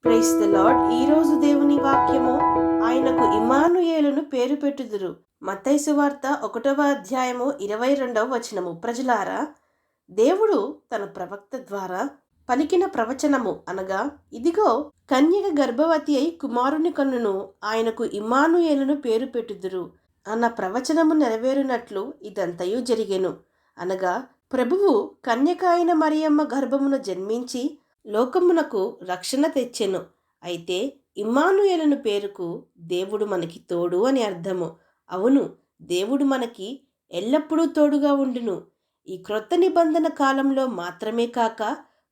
Praise the lord. ఈరోజు దేవుని వాక్యము, ఆయనకు ఇమ్మానుయేలును పేరు పెట్టుదురు. మత్తయి సువార్త 1వ అధ్యాయము 22వ వచనము. ప్రజలారా, దేవుడు తన ప్రవక్త ద్వారా పలికిన ప్రవచనము అనగా, ఇదిగో కన్యక గర్భవతి అయి కుమారుని కన్నును, ఆయనకు ఇమ్మానుయేలును పేరు పెట్టుదురు అన్న ప్రవచనము నెరవేరునట్లు ఇదంతయు జరిగెను. అనగా, ప్రభువు కన్యక అయిన మరియమ్మ గర్భమును జన్మించి లోకమునకు రక్షణ తెచ్చెను. అయితే ఇమ్మానుయేలును పేరుకు దేవుడు మనకి తోడు అని అర్థము. అవును, దేవుడు మనకి ఎల్లప్పుడూ తోడుగా ఉండును. ఈ క్రొత్త నిబంధన కాలంలో మాత్రమే కాక,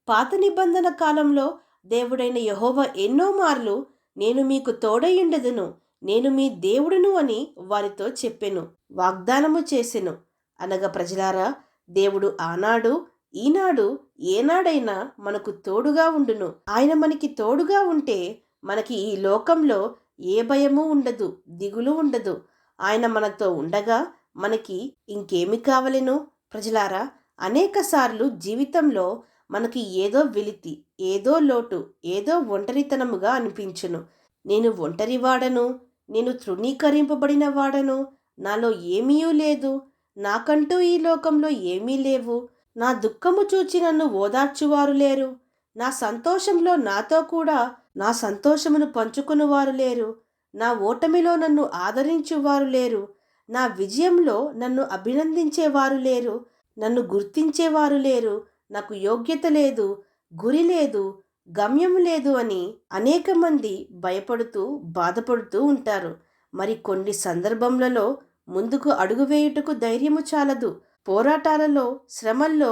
పాత నిబంధన కాలంలో దేవుడైన యెహోవా ఎన్నో మార్లు నేను మీకు తోడయుండెదను, నేను మీ దేవుడును అని వారితో చెప్పెను, వాగ్దానము చేసెను. అనగా ప్రజలారా, దేవుడు ఆనాడు ఈనాడు ఏనాడైనా మనకు తోడుగా ఉండును. ఆయన మనకి తోడుగా ఉంటే మనకి ఈ లోకంలో ఏ భయము ఉండదు, దిగులు ఉండదు. ఆయన మనతో ఉండగా మనకి ఇంకేమి కావలెను? ప్రజలారా, అనేక సార్లు జీవితంలో మనకి ఏదో వెలితి, ఏదో లోటు, ఏదో ఒంటరితనముగా అనిపించును. నేను ఒంటరివాడను, నేను తృణీకరింపబడిన వాడను, నాలో ఏమీ లేదు, నాకంటూ ఈ లోకంలో ఏమీ లేవు, నా దుఃఖము చూచి నన్ను ఓదార్చువారు లేరు, నా సంతోషంలో నాతో కూడా నా సంతోషమును పంచుకునివారు లేరు, నా ఓటమిలో నన్ను ఆదరించువారు లేరు, నా విజయంలో నన్ను అభినందించేవారు లేరు, నన్ను గుర్తించేవారు లేరు, నాకు యోగ్యత లేదు, గురి లేదు, గమ్యం లేదు అని అనేక మంది భయపడుతూ బాధపడుతూ ఉంటారు. మరి కొన్ని సందర్భములలో ముందుకు అడుగు వేయుటకు ధైర్యము చాలదు. పోరాటాలలో, శ్రమల్లో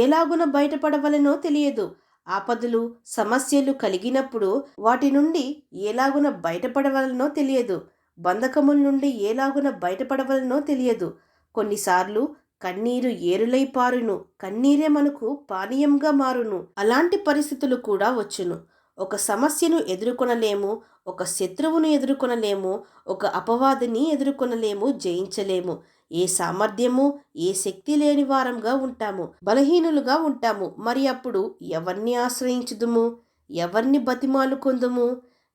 ఎలాగున బయటపడవలనో తెలియదు. ఆపదలు, సమస్యలు కలిగినప్పుడు వాటి నుండి ఎలాగున బయటపడవలనో తెలియదు. బంధకముల నుండి ఎలాగున బయటపడవలనో తెలియదు. కొన్నిసార్లు కన్నీరు ఏరులై పారును, కన్నీరే మనకు పానీయంగా మారును. అలాంటి పరిస్థితులు కూడా వచ్చును. ఒక సమస్యను ఎదుర్కొనలేము, ఒక శత్రువును ఎదుర్కొనలేము, ఒక అపవాదిని ఎదుర్కొనలేము, జయించలేము. ఏ సామర్థ్యము, ఏ శక్తి లేని వారంగా ఉంటాము, బలహీనులుగా ఉంటాము. మరి అప్పుడు ఎవరిని ఆశ్రయించుదుము? ఎవరిని బతిమాలుకొందుము?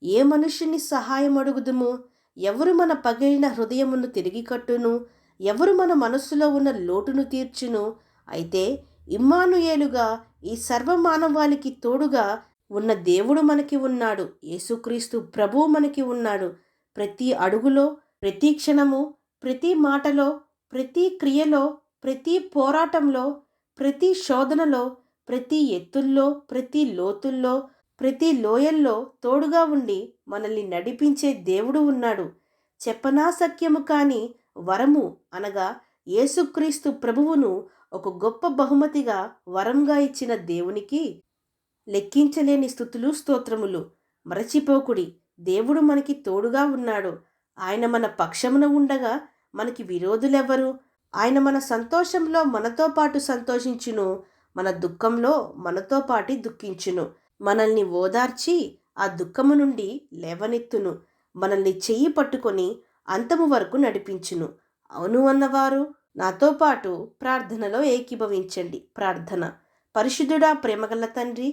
ఏ మనుష్యుని సహాయం అడుగుదుము? ఎవరు మన పగిలిన హృదయమును తిరిగి కట్టును? ఎవరు మన మనస్సులో ఉన్న లోటును తీర్చును? అయితే ఇమ్మానుయేలుగా ఈ సర్వమానవాళికి తోడుగా ఉన్న దేవుడు మనకి ఉన్నాడు. యేసుక్రీస్తు ప్రభువు మనకి ఉన్నాడు. ప్రతి అడుగులో, ప్రతి క్షణము, ప్రతి మాటలో, ప్రతి క్రియలో, ప్రతి పోరాటంలో, ప్రతి శోధనలో, ప్రతి ఎత్తుల్లో, ప్రతి లోతుల్లో, ప్రతి లోయల్లో తోడుగా ఉండి మనల్ని నడిపించే దేవుడు ఉన్నాడు. చెప్పనాశక్యము కాని వరము అనగా యేసుక్రీస్తు ప్రభువును ఒక గొప్ప బహుమతిగా వరంగా ఇచ్చిన దేవునికి లెక్కించలేని స్తుతులు, స్తోత్రములు. మరచిపోకుడి, దేవుడు మనకి తోడుగా ఉన్నాడు. ఆయన మన పక్షమున ఉండగా మనకి విరోధులెవ్వరు? ఆయన మన సంతోషంలో మనతో పాటు సంతోషించును, మన దుఃఖంలో మనతో పాటు దుఃఖించును. మనల్ని ఓదార్చి ఆ దుఃఖము నుండి లేవనెత్తును. మనల్ని చెయ్యి పట్టుకొని అంతము వరకు నడిపించును. అవును అన్నవారు నాతో పాటు ప్రార్థనలో ఏకీభవించండి. ప్రార్థన. పరిశుద్ధుడా, ప్రేమగల తండ్రి,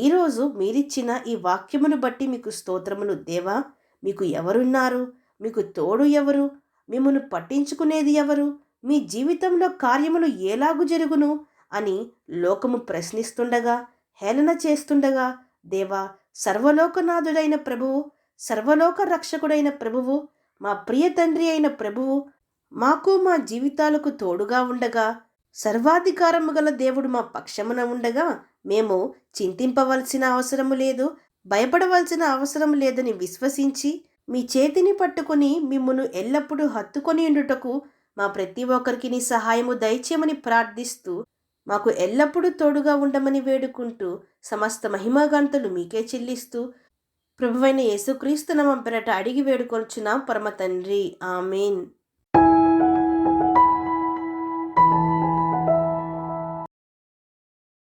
ఈరోజు మీరిచ్చిన ఈ వాక్యమును బట్టి మీకు స్తోత్రములు. దేవా, మీకు ఎవరున్నారు? మీకు తోడు ఎవరు? మిమ్మను పట్టించుకునేది ఎవరు? మీ జీవితంలో కార్యములు ఎలాగు జరుగును అని లోకము ప్రశ్నిస్తుండగా, హేళన చేస్తుండగా, దేవా, సర్వలోకనాథుడైన ప్రభువు, సర్వలోక రక్షకుడైన ప్రభువు, మా ప్రియ తండ్రి అయిన ప్రభువు మాకు మా జీవితాలకు తోడుగా ఉండగా, సర్వాధికారము గల దేవుడు మా పక్షమున ఉండగా, మేము చింతింపవలసిన అవసరము లేదు, భయపడవలసిన అవసరం లేదని విశ్వసించి మీ చేతిని పట్టుకుని మిమ్మును ఎల్లప్పుడూ హత్తుకొని ఉండుటకు మా ప్రతి ఒక్కరికి నీ సహాయము దయచేయమని ప్రార్థిస్తూ, మాకు ఎల్లప్పుడూ తోడుగా ఉండమని వేడుకుంటూ, సమస్త మహిమాగంతులు మీకే చెల్లిస్తూ, ప్రభువైన యేసుక్రీస్తు నామం పేరట అడిగి వేడుకొనుచున్నాం పరమ తండ్రి. ఆమేన్.